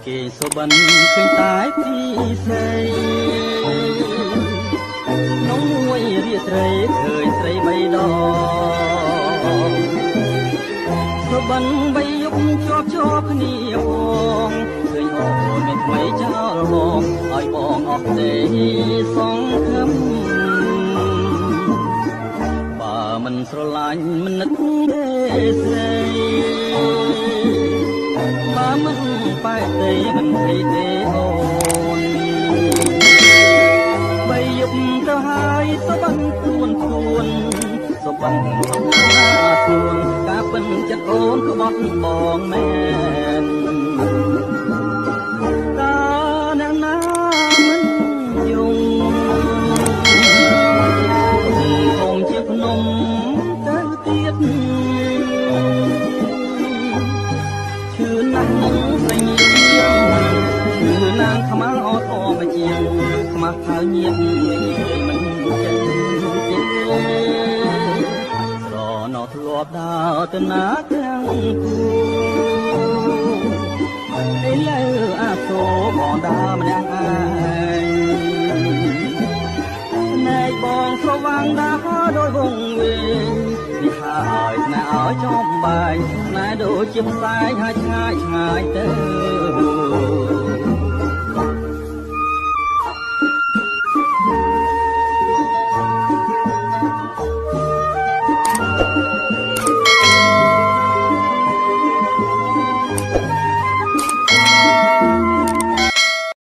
គេសុបិនឃើញតែពីស្រីនំមួយរាត្រីឃើញស្រីបីដងសុបិនបីយប់ជាប់គ្នាបងឃើញអូនមានថ្មីចោលមកឲ្យបងអស់ទេសងខឹមបើមិនស្រឡាញ់មិននឹកទេស្រីបើមិនបែកទេមិនភ័យទេអូនបីយប់ទៅហើយសុបិនខ្លួនសុបិនខ្លួនការពិនចិត្តអូនក្បត់បងមែនតើអ្នកណាមិនយំគង់ជាភ្នំទៅទៀតឈឺណាស់នឹងស្រីញៀមឈឺណាស់ខ្មៅអត់អមជាងខ្មាស់ហើយញៀមមិនចេះទេស្រណោធ្លាប់ដើរទៅណាទាំងគូឥឡូវអាសូរបងដើរម្នាក់ឯងណែបងស្រវាំងដើរដោយវងវែងនេះហើយណែឲ្យចំបែងណែដូចជាផ្សែងហើយឆ្ងាយទៅ